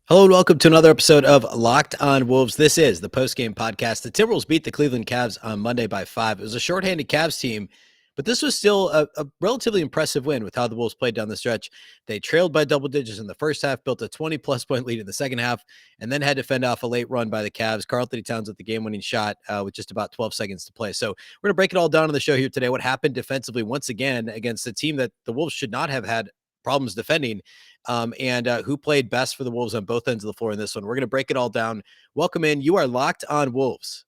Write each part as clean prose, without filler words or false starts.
Hello and welcome to another episode of Locked On Wolves. This is the post-game podcast. The Timberwolves beat the Cleveland Cavs on Monday by 5. It was a shorthanded Cavs team, but this was still a relatively impressive win with how the Wolves played down the stretch. They trailed by double digits in the first half, built a 20-plus point lead in the second half, and then had to fend off a late run by the Cavs. Karl-Anthony Towns with the game-winning shot with just about 12 seconds to play. So we're going to break it all down on the show here today. What happened defensively once again against a team that the Wolves should not have had problems defending, and who played best for the Wolves on both ends of the floor in this one. We're going to break it all down. Welcome in. You are Locked On Wolves.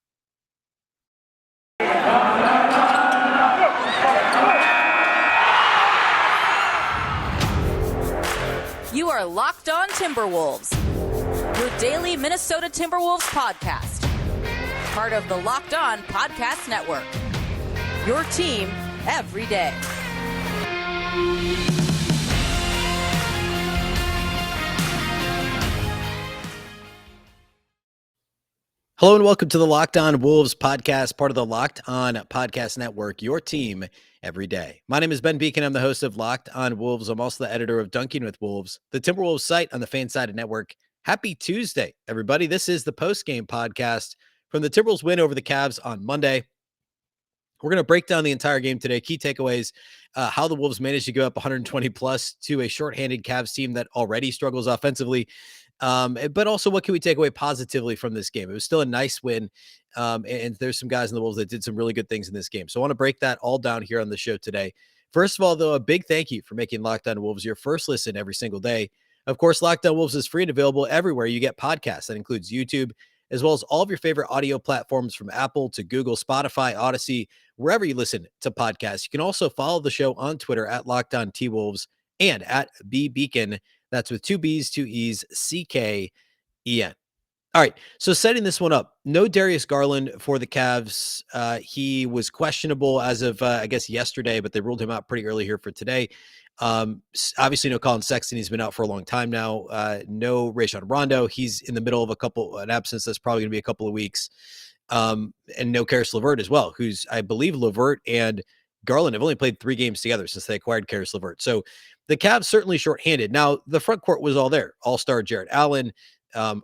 You are Locked On Timberwolves, your daily Minnesota Timberwolves podcast. Part of the Locked On Podcast Network. Your team every day. Hello and welcome to the Locked On Wolves podcast, part of the Locked On Podcast Network, your team every day. My name is Beecken. I'm the host of Locked On Wolves. I'm also the editor of Dunking with Wolves, the Timberwolves site on the Fansided Network. Happy Tuesday, everybody. This is the post-game podcast from the Timberwolves win over the Cavs on Monday. We're going to break down the entire game today. Key takeaways, how the Wolves managed to go up 120 plus to a shorthanded Cavs team that already struggles offensively. But also, what can we take away positively from this game? It was still a nice win. And there's some guys in the Wolves that did some really good things in this game. So I want to break that all down here on the show today. First of all, though, a big thank you for making Locked On Wolves your first listen every single day. Of course, Locked On Wolves is free and available everywhere you get podcasts. That includes YouTube, as well as all of your favorite audio platforms from Apple to Google, Spotify, Odyssey, wherever you listen to podcasts. You can also follow the show on Twitter at Locked On T-Wolves and at Beecken. That's with two B's, two E's, C-K-E-N. All right, so setting this one up, no Darius Garland for the Cavs. He was questionable as of, I guess, yesterday, but they ruled him out pretty early here for today. Obviously, no Colin Sexton. He's been out for a long time now. No Rajon Rondo. He's in the middle of an absence that's probably going to be a couple of weeks. And no Caris LeVert as well, who's, I believe, LeVert and Garland have only played 3 games together since they acquired Caris LeVert. So the Cavs certainly shorthanded. Now, the front court was all there. All-star Jarrett Allen,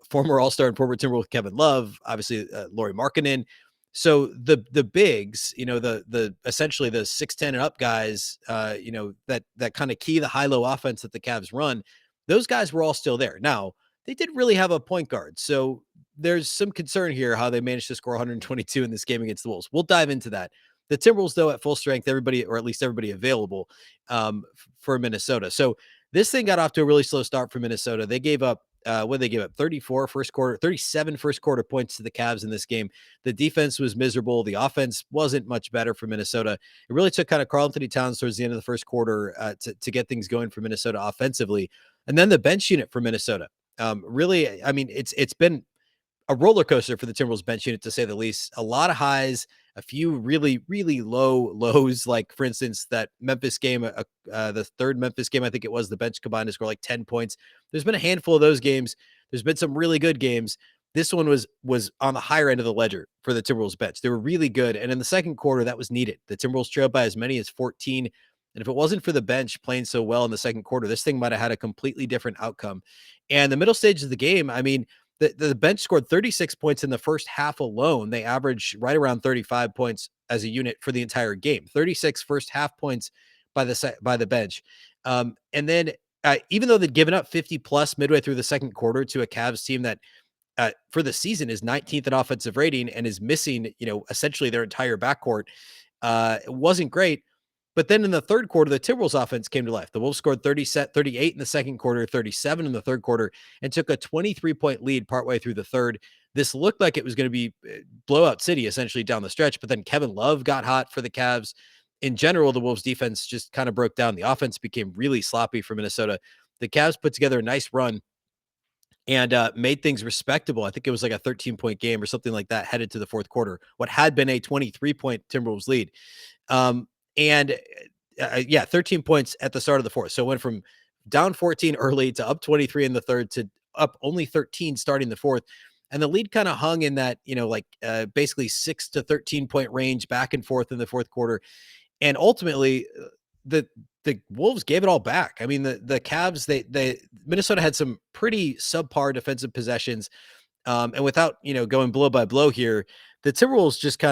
former All-Star and former Timberwolves Kevin Love, obviously Lauri Markkanen. So the bigs, the essentially the 6'10" and up guys, that kind of key the high-low offense that the Cavs run, those guys were all still there. Now, they did really have a point guard. So there's some concern here how they managed to score 122 in this game against the Wolves. We'll dive into that. The Timberwolves, though, at full strength, everybody, or at least everybody available for Minnesota. So this thing got off to a really slow start for Minnesota. They gave up, 37 first quarter points to the Cavs in this game. The defense was miserable. The offense wasn't much better for Minnesota. It really took kind of Karl-Anthony Towns towards the end of the first quarter to get things going for Minnesota offensively. And then the bench unit for Minnesota. Really, I mean, it's been a roller coaster for the Timberwolves bench unit, to say the least. A lot of highs, a few really, really low lows. Like, for instance, that Memphis game, the third Memphis game, I think it was, the bench combined to score like 10 points. There's been a handful of those games. There's been some really good games. This one was on the higher end of the ledger for the Timberwolves bench. They were really good. And in the second quarter, that was needed. The Timberwolves trailed by as many as 14. And if it wasn't for the bench playing so well in the second quarter, this thing might have had a completely different outcome. And the middle stage of the game, I mean, the bench scored 36 points in the first half alone. They averaged right around 35 points as a unit for the entire game. 36 first half points by the bench. And then even though they'd given up 50 plus midway through the second quarter to a Cavs team that for the season is 19th in offensive rating and is missing, essentially their entire backcourt, it wasn't great. But then in the third quarter, the Timberwolves offense came to life. The Wolves scored 38 in the second quarter, 37 in the third quarter, and took a 23-point lead partway through the third. This looked like it was going to be blowout city essentially down the stretch, but then Kevin Love got hot for the Cavs. In general, the Wolves defense just kind of broke down. The offense became really sloppy for Minnesota. The Cavs put together a nice run and made things respectable. I think it was like a 13-point game or something like that headed to the fourth quarter, what had been a 23-point Timberwolves lead. 13 points at the start of the fourth. So it went from down 14 early to up 23 in the third to up only 13 starting the fourth. And the lead kind of hung in that, basically 6 to 13 point range back and forth in the fourth quarter. And ultimately, the the Wolves gave it all back. I mean, the Cavs, Minnesota had some pretty subpar defensive possessions. And without, going blow by blow here, the Timberwolves just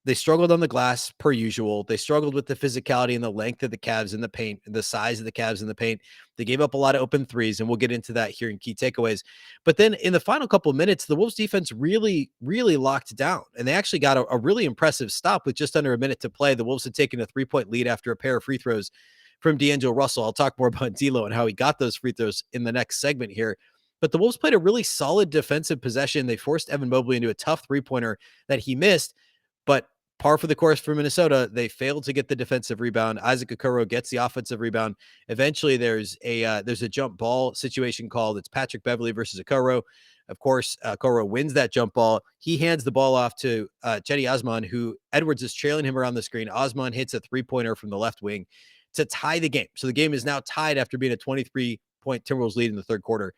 they struggled on the glass per usual. They struggled with the physicality and the length of the Cavs in the paint, the size of the Cavs in the paint. They gave up a lot of open threes, and we'll get into that here in key takeaways. But then in the final couple of minutes, the Wolves defense really, really locked down, and they actually got a really impressive stop with just under a minute to play. The Wolves had taken a 3-point lead after a pair of free throws from D'Angelo Russell. I'll talk more about D'Lo and how he got those free throws in the next segment here. But the Wolves played a really solid defensive possession. They forced Evan Mobley into a tough three-pointer that he missed, but par for the course for Minnesota. They failed to get the defensive rebound. Isaac Okoro gets the offensive rebound. Eventually, there's a jump ball situation called. It's Patrick Beverley versus Okoro. Of course, Okoro wins that jump ball. He hands the ball off to Cedi Osman, who Edwards is trailing him around the screen. Osman hits a three-pointer from the left wing to tie the game. So the game is now tied after being a 23-point Timberwolves lead in the third quarter.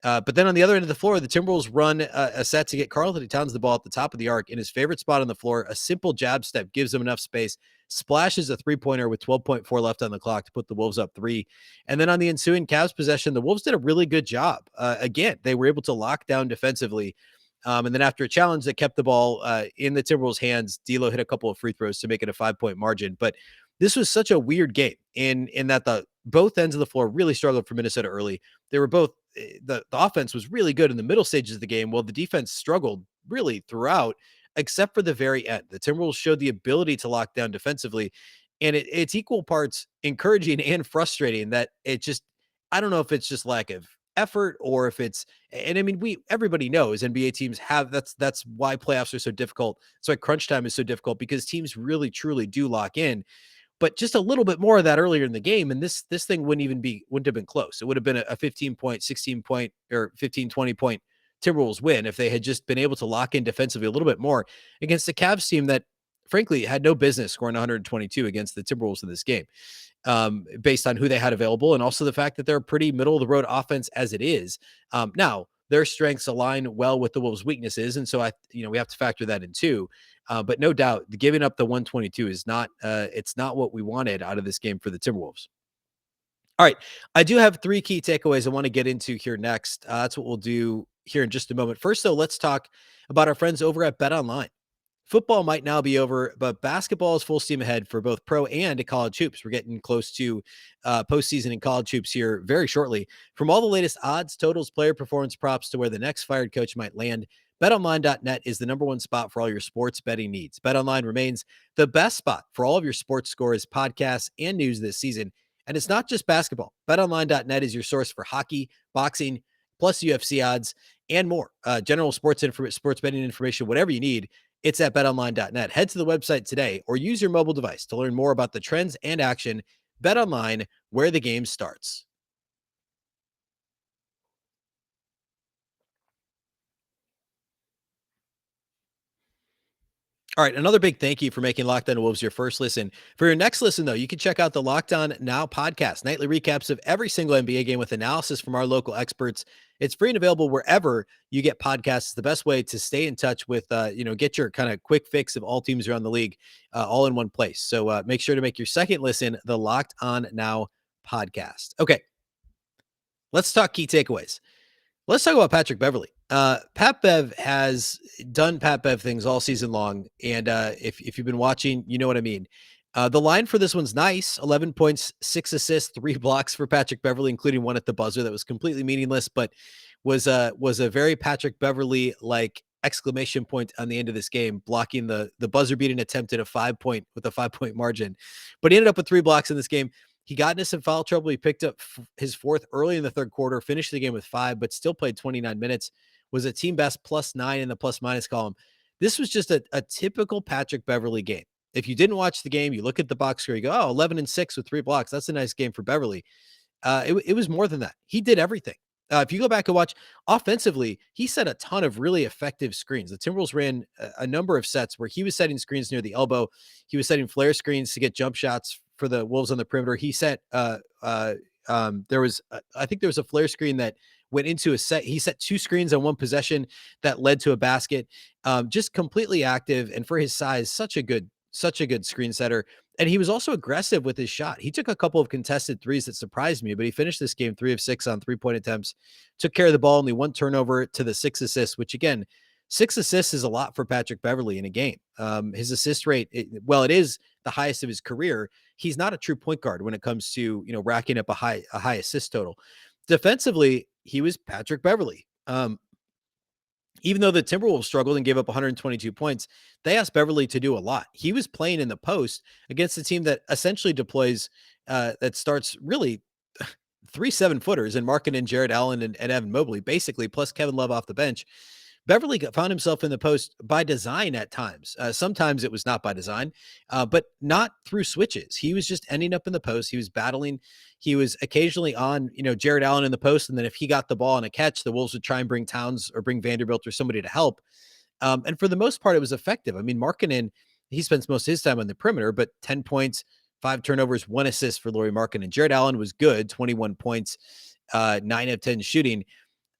But then on the other end of the floor, the Timberwolves run a set to get Karl-Anthony Towns the ball at the top of the arc in his favorite spot on the floor. A simple jab step gives him enough space, splashes a three-pointer with 12.4 left on the clock to put the Wolves up 3. And then on the ensuing Cavs possession, the Wolves did a really good job. Again, they were able to lock down defensively. And then after a challenge that kept the ball in the Timberwolves' hands, D'Lo hit a couple of free throws to make it a 5-point margin. But this was such a weird game in that both ends of the floor really struggled for Minnesota early. They were both the offense was really good in the middle stages of the game, while the defense struggled really throughout, except for the very end. The Timberwolves showed the ability to lock down defensively, and it's equal parts encouraging and frustrating that I don't know if it's just lack of effort or if it's, and I mean, everybody knows NBA teams have, that's why playoffs are so difficult. That's why crunch time is so difficult, because teams really truly do lock in. But just a little bit more of that earlier in the game, and this thing wouldn't have been close. It would have been a 15-point, 16-point, or 15, 20-point Timberwolves win if they had just been able to lock in defensively a little bit more against the Cavs team that, frankly, had no business scoring 122 against the Timberwolves in this game, based on who they had available, and also the fact that they're a pretty middle-of-the-road offense as it is. Now, their strengths align well with the Wolves' weaknesses, and so we have to factor that in too. But no doubt, giving up the 122 is not it's not what we wanted out of this game for the Timberwolves. All right, I do have 3 key takeaways I want to get into here next. That's what we'll do here in just a moment. First, though, let's talk about our friends over at BetOnline. Football might now be over, but basketball is full steam ahead for both pro and college hoops. We're getting close to postseason and college hoops here very shortly. From all the latest odds, totals, player performance props to where the next fired coach might land, BetOnline.net is the #1 spot for all your sports betting needs. BetOnline remains the best spot for all of your sports scores, podcasts, and news this season. And it's not just basketball. BetOnline.net is your source for hockey, boxing, plus UFC odds, and more. General sports betting information, whatever you need, it's at betonline.net. Head to the website today or use your mobile device to learn more about the trends and action. BetOnline, where the game starts. All right, another big thank you for making Locked On Wolves your first listen. For your next listen, though, you can check out the Locked On Now podcast, nightly recaps of every single NBA game with analysis from our local experts. It's free and available wherever you get podcasts. It's the best way to stay in touch with, get your kind of quick fix of all teams around the league, all in one place. So make sure to make your second listen the Locked On Now podcast. Okay, let's talk key takeaways. Let's talk about Patrick Beverley. Pat Bev has done Pat Bev things all season long. And if you've been watching, you know what I mean. The line for this one's nice. 11 points, 6 assists, 3 blocks for Patrick Beverley, including one at the buzzer that was completely meaningless, but was a very Patrick Beverley-like exclamation point on the end of this game, blocking the buzzer beating attempt at a 5-point margin. But he ended up with 3 blocks in this game. He got into some foul trouble. He picked up his 4th early in the third quarter, finished the game with 5, but still played 29 minutes, was a team best +9 in the plus-minus column. This was just a typical Patrick Beverley game. If you didn't watch the game, you look at the box score, you go, 11-6 with 3 blocks. That's a nice game for Beverley. It was more than that. He did everything. If you go back and watch offensively, he set a ton of really effective screens. The Timberwolves ran a number of sets where he was setting screens near the elbow. He was setting flare screens to get jump shots for the Wolves on the perimeter. He set, I think there was a flare screen that went into a set. He set 2 screens on one possession that led to a basket. Just completely active. And for his size, such a good screen setter. And he was also aggressive with his shot. He took a couple of contested threes that surprised me, but he finished this game 3 of 6 on 3-point attempts, took care of the ball, only one turnover to the 6 assists, which again, 6 assists is a lot for Patrick Beverley in a game. His assist rate, it is the highest of his career. He's not a true point guard when it comes to, racking up a high assist total. Defensively, he was Patrick Beverley. Even though the Timberwolves struggled and gave up 122 points, they asked Beverley to do a lot. He was playing in the post against a team that essentially deploys, that starts really 3 7-footers and Markkanen, Jared Allen, and Evan Mobley, basically, plus Kevin Love off the bench. Beverley found himself in the post by design at times. Sometimes it was not by design, but not through switches. He was just ending up in the post. He was battling. He was occasionally on, Jared Allen in the post. And then if he got the ball on a catch, the Wolves would try and bring Towns or bring Vanderbilt or somebody to help. And for the most part, it was effective. I mean, Markkanen, he spends most of his time on the perimeter, but 10 points, 5 turnovers, 1 assist for Lauri Markkanen. Jared Allen was good, 21 points, 9 of 10 shooting.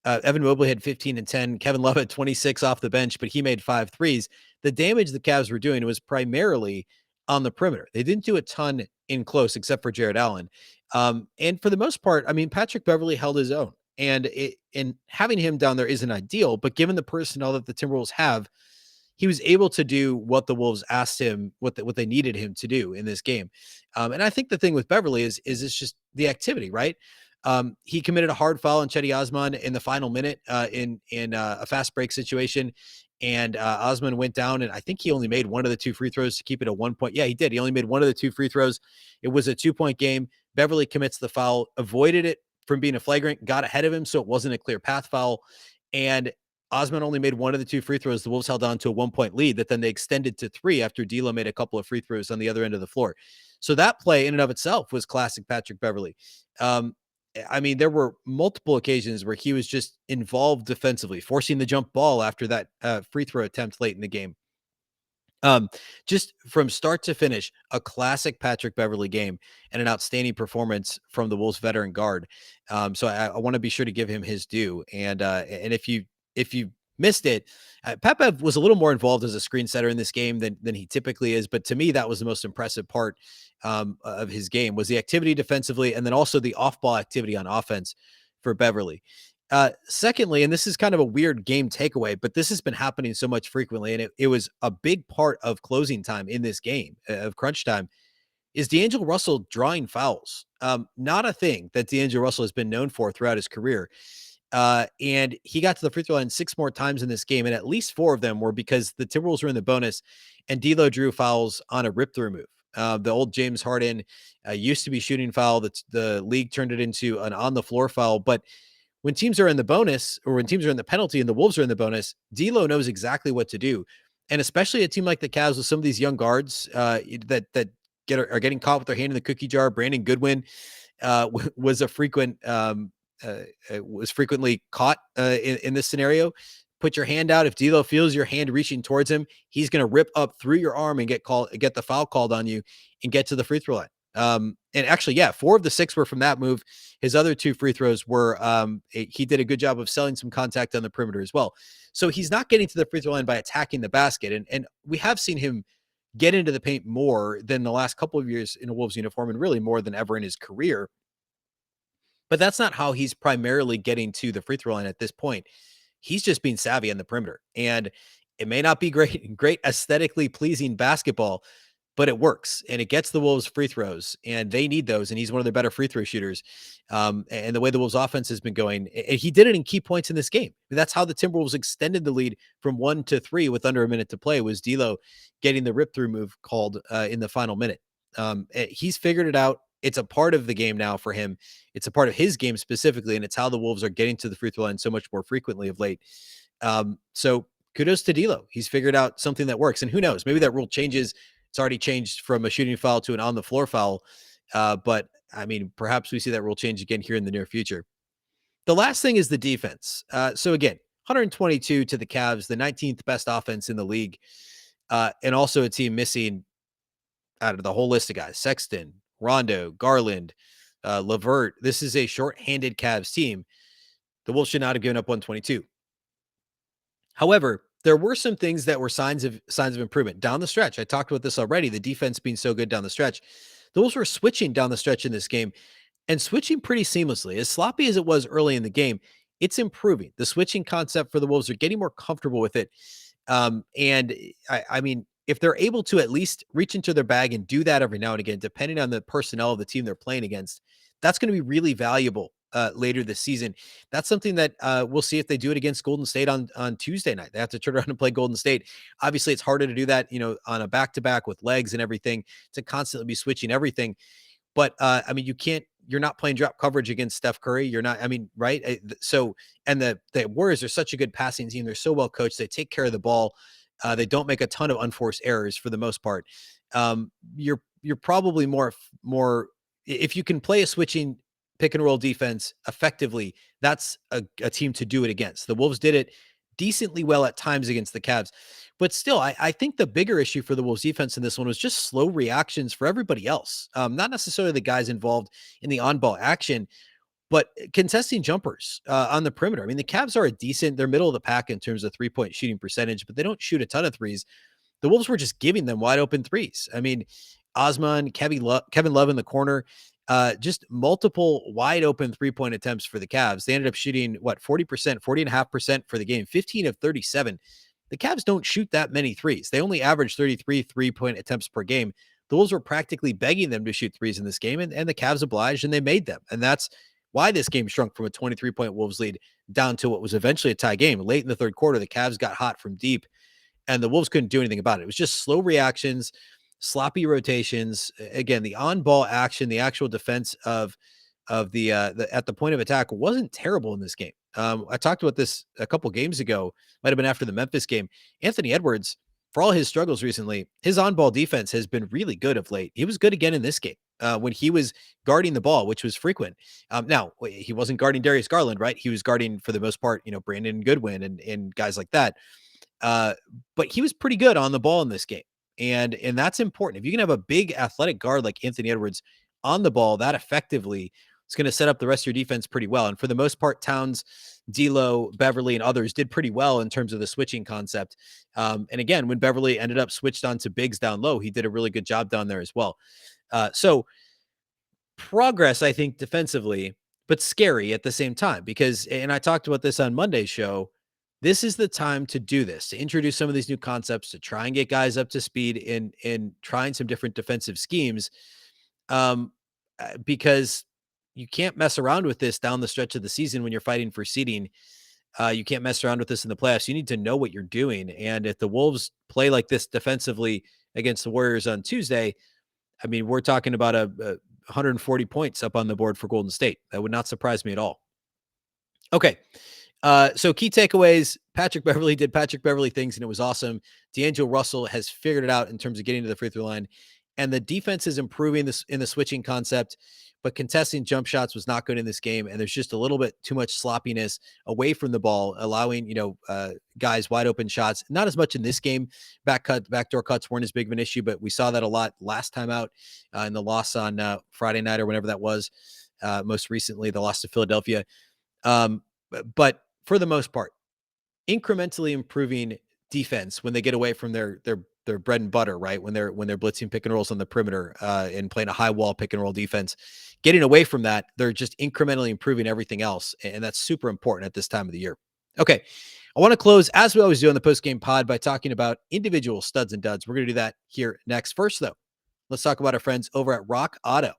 Evan Mobley had 15 and 10. Kevin Love had 26 off the bench, but he made 5 threes. The damage the Cavs were doing was primarily on the perimeter. They didn't do a ton in close, except for Jared Allen. And for the most part, I mean, Patrick Beverley held his own. And having him down there isn't ideal, but given the personnel that the Timberwolves have, he was able to do what the Wolves asked him, what they needed him to do in this game. And I think the thing with Beverley is it's just the activity, right? He committed a hard foul on Cedi Osman in the final minute in a fast break situation. And Osman went down, and I think he only made one of the 2 free throws to keep it a 1 point. Yeah, he did. He only made one of the 2 free throws. It was a 2-point game. Beverley commits the foul, avoided it from being a flagrant, got ahead of him, so it wasn't a clear path foul. And Osman only made one of the 2 free throws. The Wolves held on to a 1-point lead that then they extended to 3 after D'Lo made a couple of free throws on the other end of the floor. So that play in and of itself was classic Patrick Beverley. I mean, there were multiple occasions where he was just involved defensively, forcing the jump ball after that free throw attempt late in the game. Just from start to finish, a classic Patrick Beverley game and an outstanding performance from the Wolves veteran guard. So I want to be sure to give him his due. And if you missed it, Pat Bev was a little more involved as a screen setter in this game than he typically is. But to me, that was the most impressive part of his game was the activity defensively, and then also the off-ball activity on offense for Beverley. Secondly, and this is kind of a weird game takeaway, but this has been happening so much frequently, and it was a big part of closing time in this game, of crunch time, is D'Angelo Russell drawing fouls. Not a thing that D'Angelo Russell has been known for throughout his career. And he got to the free throw line 6 more times in this game, and at least 4 of them were because the Timberwolves were in the bonus, and D'Lo drew fouls on a rip-through move. The old James Harden used to be shooting foul. The league turned it into an on-the-floor foul, but when teams are in the bonus or when teams are in the penalty and the Wolves are in the bonus, D'Lo knows exactly what to do. And especially a team like the Cavs with some of these young guards that are getting caught with their hand in the cookie jar. Brandon Goodwin was frequently caught in this scenario. Put your hand out. If D'Lo feels your hand reaching towards him, he's going to rip up through your arm and get the foul called on you and get to the free throw line. And actually, 4 of the 6 were from that move. His other 2 free throws were, he did a good job of selling some contact on the perimeter as well. So he's not getting to the free throw line by attacking the basket. And we have seen him get into the paint more than the last couple of years in a Wolves uniform, and really more than ever in his career. But that's not how he's primarily getting to the free throw line at this point. He's just being savvy on the perimeter. And it may not be great aesthetically pleasing basketball, but it works and it gets the Wolves free throws, and they need those. And he's one of their better free throw shooters. And the way the Wolves offense has been going, and he did it in key points in this game. That's how the Timberwolves extended the lead from 1 to 3 with under a minute to play, was D'Lo getting the rip through move called in the final minute. He's figured it out. It's a part of the game now for him. It's a part of his game specifically. And it's how the Wolves are getting to the free throw line so much more frequently of late. So kudos to D'Lo. He's figured out something that works, and who knows, maybe that rule changes. It's already changed from a shooting foul to an on-the-floor foul. But, I mean, perhaps we see that rule change again here in the near future. The last thing is the defense. So, again, 122 to the Cavs, the 19th best offense in the league, and also a team missing out of the whole list of guys, Sexton, Rondo, Garland, LeVert. This is a shorthanded Cavs team. The Wolves should not have given up 122. However, there were some things that were signs of improvement down the stretch. I talked about this already. The defense being so good down the stretch. Those were switching down the stretch in this game and switching pretty seamlessly. As sloppy as it was early in the game, it's improving. The switching concept for the Wolves are getting more comfortable with it. I mean, if they're able to at least reach into their bag and do that every now and again, depending on the personnel of the team they're playing against, that's going to be really valuable later this season. That's something that we'll see if they do it against Golden State on Tuesday night. They have to turn around and play Golden State. Obviously, it's harder to do that, on a back-to-back with legs and everything, to constantly be switching everything. But I mean, you're not playing drop coverage against Steph Curry. You're not, I mean, right? So, and the Warriors are such a good passing team. They're so well coached. They take care of the ball. They don't make a ton of unforced errors for the most part. You're probably more if you can play a switching pick and roll defense effectively, that's a team to do it against. The Wolves did it decently well at times against the Cavs. But still, I think the bigger issue for the Wolves defense in this one was just slow reactions for everybody else. Not necessarily the guys involved in the on-ball action, but contesting jumpers on the perimeter. I mean, the Cavs are they're middle of the pack in terms of three-point shooting percentage, but they don't shoot a ton of threes. The Wolves were just giving them wide open threes. I mean, Osman, Kevin Love in the corner, just multiple wide open three-point attempts for the Cavs. They ended up shooting 40%, 40.5% for the game, 15 of 37. The Cavs don't shoot that many threes. They only average 33 3-point attempts per game. The Wolves were practically begging them to shoot threes in this game, and the Cavs obliged, and they made them. And that's why this game shrunk from a 23-point Wolves lead down to what was eventually a tie game. Late in the third quarter, the Cavs got hot from deep, and the Wolves couldn't do anything about it. It was just slow reactions, sloppy rotations. Again, the on-ball action, the actual defense of the at the point of attack wasn't terrible in this game. I talked about this a couple games ago, might have been after the Memphis game. Anthony Edwards, for all his struggles recently, his on-ball defense has been really good of late. He was good again in this game when he was guarding the ball, which was frequent. Now, he wasn't guarding Darius Garland, right? He was guarding, for the most part, Brandon Goodwin and guys like that. But he was pretty good on the ball in this game. And that's important. If you can have a big athletic guard like Anthony Edwards on the ball that effectively, it's going to set up the rest of your defense pretty well. And for the most part, Towns, D'Lo, Beverley, and others did pretty well in terms of the switching concept. And again, when Beverley ended up switched on to bigs down low, he did a really good job down there as well. So progress, I think, defensively, but scary at the same time, because, and I talked about this on Monday's show, this is the time to do this, to introduce some of these new concepts, to try and get guys up to speed in trying some different defensive schemes. Because you can't mess around with this down the stretch of the season when you're fighting for seeding. You can't mess around with this in the playoffs. You need to know what you're doing. And if the Wolves play like this defensively against the Warriors on Tuesday, I mean, we're talking about a 140 points up on the board for Golden State. That would not surprise me at all. Okay. So key takeaways: Patrick Beverley did Patrick Beverley things, and it was awesome. D'Angelo Russell has figured it out in terms of getting to the free throw line, and the defense is improving this in the switching concept, but contesting jump shots was not good in this game. And there's just a little bit too much sloppiness away from the ball, allowing, guys wide open shots. Not as much in this game. Backdoor cuts weren't as big of an issue, but we saw that a lot last time out in the loss on Friday night or whenever that was. Most recently, the loss to Philadelphia. But for the most part, incrementally improving defense when they get away from their bread and butter, right? When they're blitzing pick and rolls on the perimeter and playing a high wall pick and roll defense, getting away from that, they're just incrementally improving everything else. And that's super important at this time of the year. Okay. I want to close, as we always do on the post-game pod, by talking about individual studs and duds. We're going to do that here next. First, though, let's talk about our friends over at Rock Auto.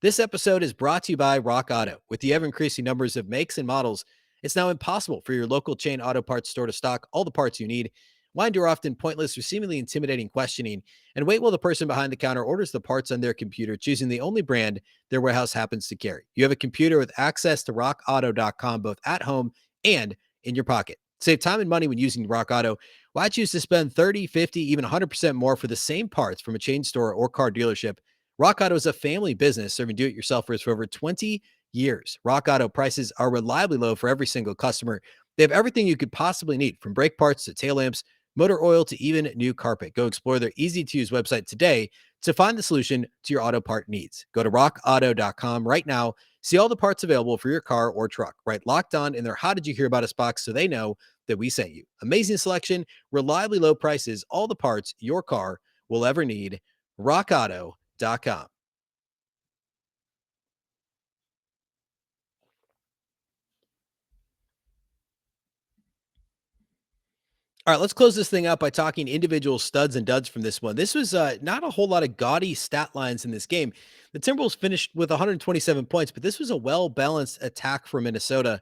This episode is brought to you by Rock Auto. With the ever-increasing numbers of makes and models, it's now impossible for your local chain auto parts store to stock all the parts you need. Why endure often pointless or seemingly intimidating questioning and wait while the person behind the counter orders the parts on their computer, choosing the only brand their warehouse happens to carry? You have a computer with access to rockauto.com, both at home and in your pocket. Save time and money when using Rock Auto. Why choose to spend 30, 50, even 100% more for the same parts from a chain store or car dealership? Rock Auto is a family business serving do-it-yourselfers for over 20 years. Rock Auto prices are reliably low for every single customer. They have everything you could possibly need, from brake parts to tail lamps, motor oil to even new carpet. Go explore their easy-to-use website today to find the solution to your auto part needs. Go to rockauto.com right now. See all the parts available for your car or truck. Right, Locked On in their How Did You Hear About Us box so they know that we sent you. Amazing selection, reliably low prices, all the parts your car will ever need. rockauto.com. All right, let's close this thing up by talking individual studs and duds from this one. This was not a whole lot of gaudy stat lines in this game. The Timberwolves finished with 127 points, but this was a well-balanced attack for Minnesota.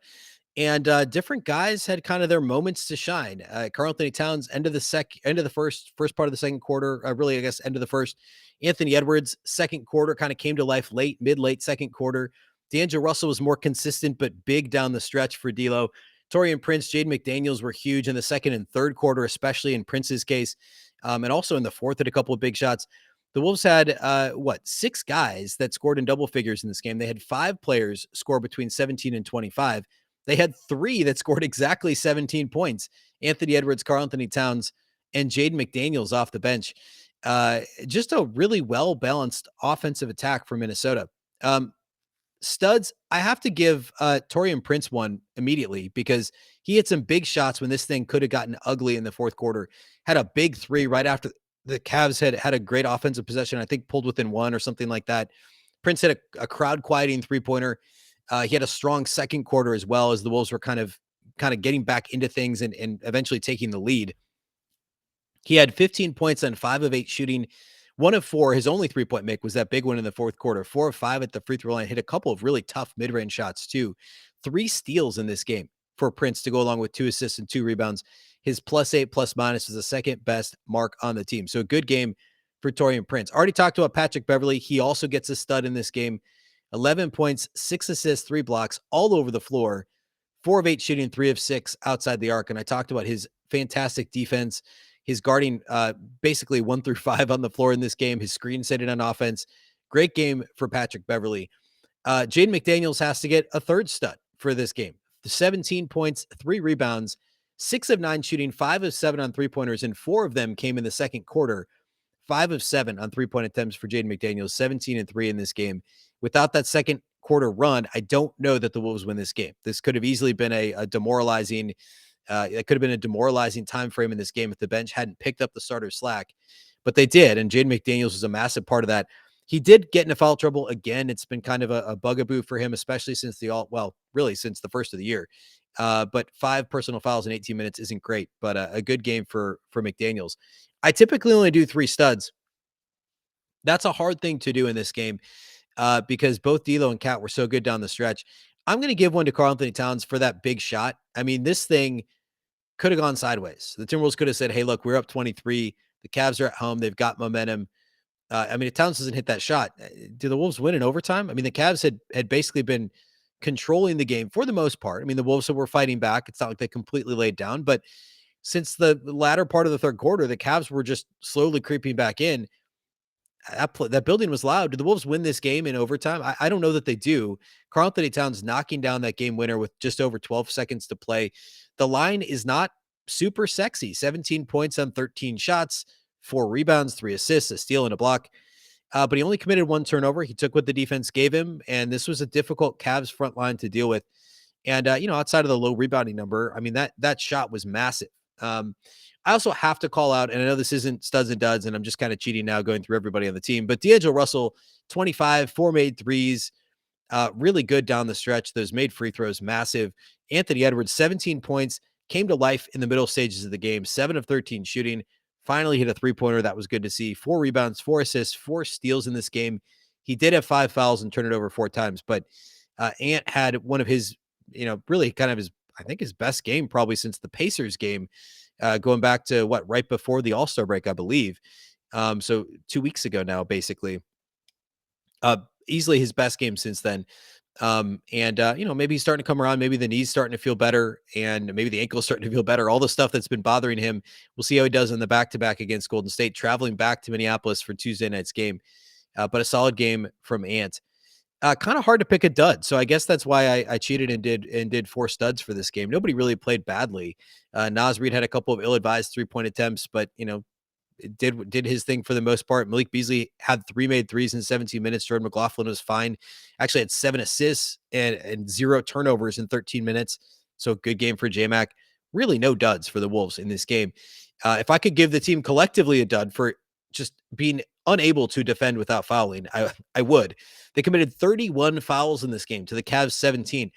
And different guys had kind of their moments to shine. Karl-Anthony Towns, end of the first part of the second quarter, really, I guess, end of the first. Anthony Edwards, second quarter, kind of came to life late second quarter. D'Angelo Russell was more consistent, but big down the stretch for D'Lo. Taurean Prince, Jaden McDaniels were huge in the second and third quarter, especially in Prince's case, and also in the fourth at a couple of big shots. The Wolves had, six guys that scored in double figures in this game. They had 5 players score between 17 and 25. They had 3 that scored exactly 17 points. Anthony Edwards, Karl-Anthony Towns, and Jaden McDaniels off the bench. Just a really well-balanced offensive attack for Minnesota. Studs, I have to give Taurean Prince one immediately because he had some big shots when this thing could have gotten ugly in the fourth quarter. Had a big 3 right after the Cavs had a great offensive possession, I think pulled within 1 or something like that. Prince had a crowd quieting 3-pointer. He had a strong second quarter as well as the Wolves were kind of getting back into things and eventually taking the lead. He had 15 points on 5 of 8 shooting, 1 of 4. His only 3-point make was that big one in the fourth quarter. 4 of 5 at the free throw line. Hit a couple of really tough mid-range shots too. 3 steals in this game for Prince to go along with 2 assists and 2 rebounds. His +8 ± was the second best mark on the team. So a good game for Taurean Prince. Already talked about Patrick Beverley. He also gets a stud in this game. 11 points, 6 assists, 3 blocks, all over the floor. 4 of 8 shooting, 3 of 6 outside the arc. And I talked about his fantastic defense, his guarding basically 1 through 5 on the floor in this game, his screen setting on offense. Great game for Patrick Beverley. Jaden McDaniels has to get a third stud for this game. 17 points, 3 rebounds, 6 of 9 shooting, 5 of 7 on 3-pointers, and 4 of them came in the second quarter. 5 of 7 on 3-point attempts for Jaden McDaniels, 17 and 3 in this game. Without that second quarter run, I don't know that the Wolves win this game. This could have easily been a demoralizing it could have been a demoralizing time frame in this game if the bench hadn't picked up the starter slack, but they did, and Jaden McDaniels was a massive part of that. He did get into foul trouble again. It's been kind of a bugaboo for him, especially since really since the first of the year. But 5 personal fouls in 18 minutes isn't great, but a good game for McDaniels. I typically only do 3 studs. That's a hard thing to do in this game because both D'Lo and Cat were so good down the stretch. I'm going to give one to Karl-Anthony Towns for that big shot. I mean, this thing could have gone sideways. The Timberwolves could have said, hey, look, we're up 23. The Cavs are at home. They've got momentum. I mean, if Towns doesn't hit that shot, do the Wolves win in overtime? I mean, the Cavs had basically been controlling the game for the most part. I mean, the Wolves were fighting back. It's not like they completely laid down, but since the latter part of the third quarter, the Cavs were just slowly creeping back in. That building was loud. Did the Wolves win this game in overtime? I don't know that they do. Karl-Anthony Towns knocking down that game winner with just over 12 seconds to play. The line is not super sexy. 17 points on 13 shots, 4 rebounds, 3 assists, a steal, and a block. But he only committed 1 turnover. He took what the defense gave him, and this was a difficult Cavs front line to deal with. And, outside of the low rebounding number, I mean, that shot was massive. I also have to call out, and I know this isn't studs and duds, and I'm just kind of cheating now going through everybody on the team, but D'Angelo Russell, 25, 4 made threes, really good down the stretch. Those made free throws, massive. Anthony Edwards, 17 points, came to life in the middle stages of the game, 7 of 13 shooting, finally hit a 3-pointer. That was good to see. 4 rebounds, 4 assists, 4 steals in this game. He did have 5 fouls and turned it over 4 times, but Ant had one of his, really kind of his best game probably since the Pacers game. Going back to right before the All-Star break, I believe. So 2 weeks ago now, basically. Easily his best game since then. Maybe he's starting to come around. Maybe the knee's starting to feel better, and maybe the ankle's starting to feel better. All the stuff that's been bothering him. We'll see how he does in the back-to-back against Golden State, traveling back to Minneapolis for Tuesday night's game. But a solid game from Ant. Kind of hard to pick a dud. So I guess that's why I cheated and did 4 studs for this game. Nobody really played badly. Naz Reid had a couple of ill-advised 3-point attempts, but did his thing for the most part. Malik Beasley had 3 made threes in 17 minutes. Jordan McLaughlin was fine. Actually had 7 assists and 0 turnovers in 13 minutes. So good game for J-Mac. Really no duds for the Wolves in this game. If I could give the team collectively a dud for just being unable to defend without fouling, I would. They committed 31 fouls in this game to the Cavs 17.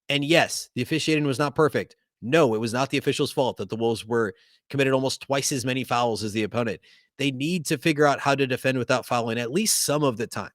And yes, the officiating was not perfect. No, it was not the official's fault that the Wolves were committed almost twice as many fouls as the opponent. They need to figure out how to defend without fouling at least some of the time.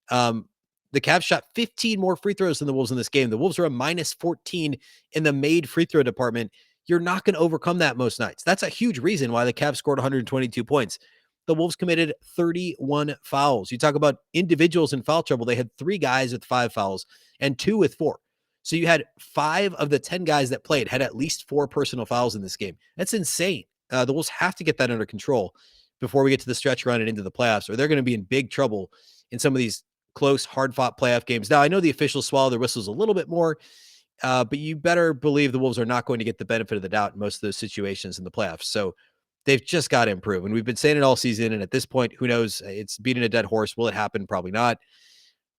The Cavs shot 15 more free throws than the Wolves in this game. The Wolves are a minus 14 in the made free throw department. You're not going to overcome that most nights. That's a huge reason why the Cavs scored 122 points. The Wolves committed 31 fouls. You talk about individuals in foul trouble. They had 3 guys with 5 fouls and 2 with 4. So you had 5 of the 10 guys that played had at least 4 personal fouls in this game. That's insane. The Wolves have to get that under control before we get to the stretch run and into the playoffs, or they're going to be in big trouble in some of these close, hard-fought playoff games. Now, I know the officials swallow their whistles a little bit more, but you better believe the Wolves are not going to get the benefit of the doubt in most of those situations in the playoffs. So they've just got to improve. And we've been saying it all season. And at this point, who knows? It's beating a dead horse. Will it happen? Probably not.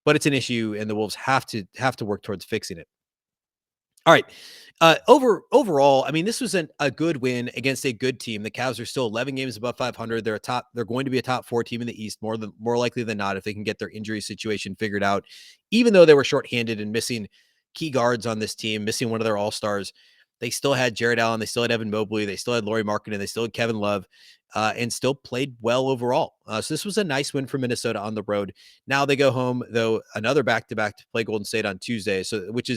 But it's an issue, and the Wolves have to work towards fixing it. All right. Overall, I mean, this was a good win against a good team. The Cavs are still 11 games above 500. They're going to be a top 4 team in the East more likely than not if they can get their injury situation figured out. Even though they were shorthanded and missing key guards on this team, missing one of their all-stars, they still had Jared Allen, they still had Evan Mobley, they still had Lauri Markkanen, they still had Kevin Love, and still played well overall. So this was a nice win for Minnesota on the road. Now they go home, though, another back-to-back to play Golden State on Tuesday, which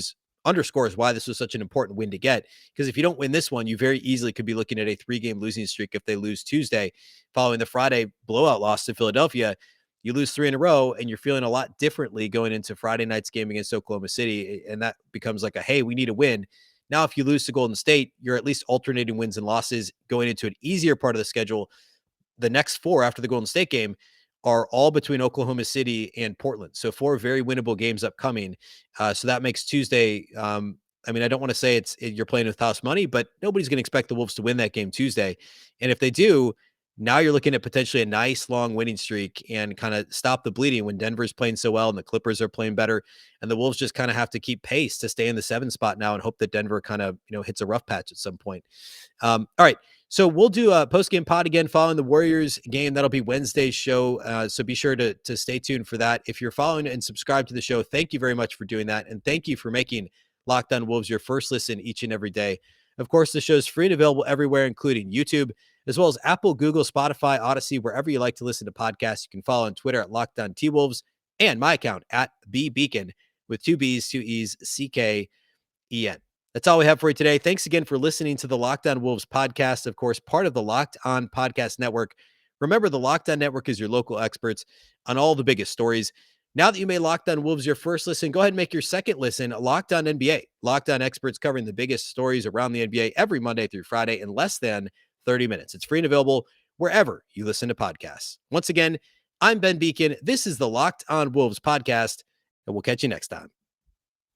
underscores why this was such an important win to get. Because if you don't win this one, you very easily could be looking at a 3-game losing streak if they lose Tuesday. Following the Friday blowout loss to Philadelphia, you lose 3 in a row, and you're feeling a lot differently going into Friday night's game against Oklahoma City, and that becomes like hey, we need a win. Now, if you lose to Golden State, you're at least alternating wins and losses going into an easier part of the schedule. The next 4 after the Golden State game are all between Oklahoma City and Portland. So 4 very winnable games upcoming. So that makes Tuesday. I mean, I don't want to say you're playing with house money, but nobody's going to expect the Wolves to win that game Tuesday. And if they do, now you're looking at potentially a nice long winning streak and kind of stop the bleeding when Denver's playing so well and the Clippers are playing better. And the Wolves just kind of have to keep pace to stay in the 7 spot now and hope that Denver kind of, hits a rough patch at some point. All right. So we'll do a post-game pod again following the Warriors game. That'll be Wednesday's show. So be sure to stay tuned for that. If you're following and subscribed to the show, thank you very much for doing that. And thank you for making Locked On Wolves your first listen each and every day. Of course, the show is free and available everywhere, including YouTube, as well as Apple, Google, Spotify, Odyssey, wherever you like to listen to podcasts. You can follow on Twitter at Locked On T-Wolves and my account at Beecken with 2 B's, 2 E's, CKEN. That's all we have for you today. Thanks again for listening to the Locked On Wolves podcast, of course, part of the Locked On Podcast Network. Remember, the Locked On Network is your local experts on all the biggest stories. Now that you made Locked On Wolves your first listen, go ahead and make your second listen Locked On NBA. Locked On experts covering the biggest stories around the NBA every Monday through Friday in less than 30 minutes. It's free and available wherever you listen to podcasts. Once again, I'm Ben Beecken. This is the Locked On Wolves podcast, and we'll catch you next time.